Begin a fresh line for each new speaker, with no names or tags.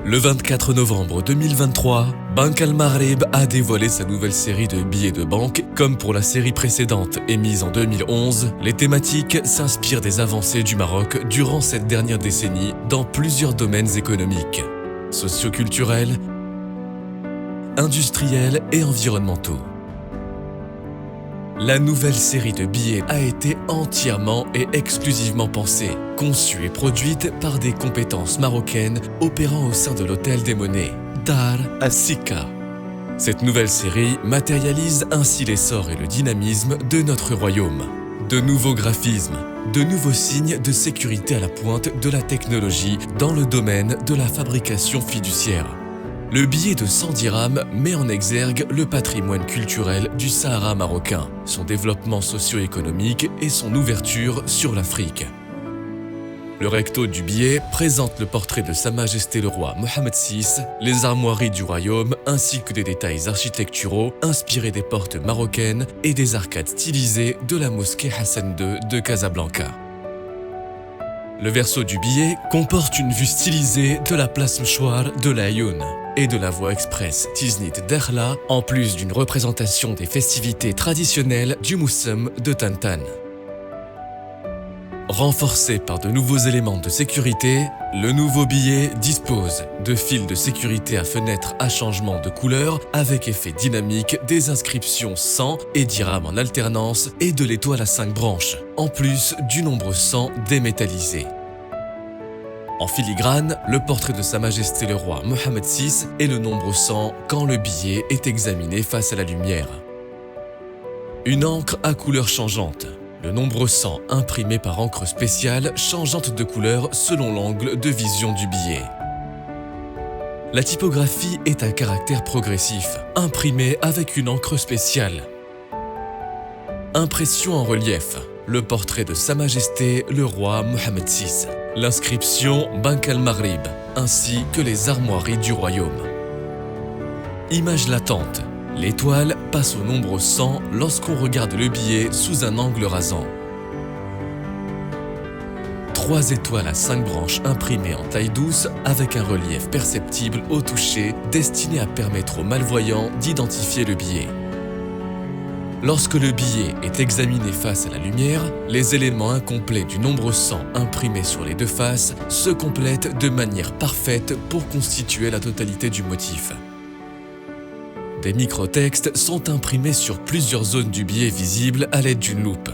Le 24 novembre 2023, Banque Al Maghrib a dévoilé sa nouvelle série de billets de banque. Comme pour la série précédente émise en 2011, les thématiques s'inspirent des avancées du Maroc durant cette dernière décennie dans plusieurs domaines économiques, socioculturels, industriels et environnementaux. La nouvelle série de billets a été entièrement et exclusivement pensée, conçue et produite par des compétences marocaines opérant au sein de l'Hôtel des Monnaies, Dar As-Sika. Cette nouvelle série matérialise ainsi l'essor et le dynamisme de notre royaume. De nouveaux graphismes, de nouveaux signes de sécurité à la pointe de la technologie dans le domaine de la fabrication fiduciaire. Le billet de 100 dirhams met en exergue le patrimoine culturel du Sahara marocain, son développement socio-économique et son ouverture sur l'Afrique. Le recto du billet présente le portrait de Sa Majesté le roi Mohammed VI, les armoiries du royaume ainsi que des détails architecturaux inspirés des portes marocaines et des arcades stylisées de la mosquée Hassan II de Casablanca. Le verso du billet comporte une vue stylisée de la place Mchouar de l'Aïoun et de la voie express Tiznit Dakhla, en plus d'une représentation des festivités traditionnelles du Moussem de Tantan. Renforcé par de nouveaux éléments de sécurité, le nouveau billet dispose de fils de sécurité à fenêtres à changement de couleur avec effet dynamique, des inscriptions 100 et dirhams en alternance et de l'étoile à 5 branches, en plus du nombre 100 démétallisé. En filigrane, le portrait de Sa Majesté le roi Mohammed VI et le nombre 100 quand le billet est examiné face à la lumière. Une encre à couleur changeante. Le nombre 100 imprimé par encre spéciale changeante de couleur selon l'angle de vision du billet. La typographie est à caractère progressif, imprimée avec une encre spéciale. Impression en relief. Le portrait de Sa Majesté le roi Mohammed VI. L'inscription Banque Al Maghrib, ainsi que les armoiries du royaume. Image latente. L'étoile passe au nombre 100 lorsqu'on regarde le billet sous un angle rasant. 3 étoiles à 5 branches imprimées en taille douce avec un relief perceptible au toucher destiné à permettre aux malvoyants d'identifier le billet. Lorsque le billet est examiné face à la lumière, les éléments incomplets du nombre 100 imprimés sur les deux faces se complètent de manière parfaite pour constituer la totalité du motif. Des microtextes sont imprimés sur plusieurs zones du billet visibles à l'aide d'une loupe.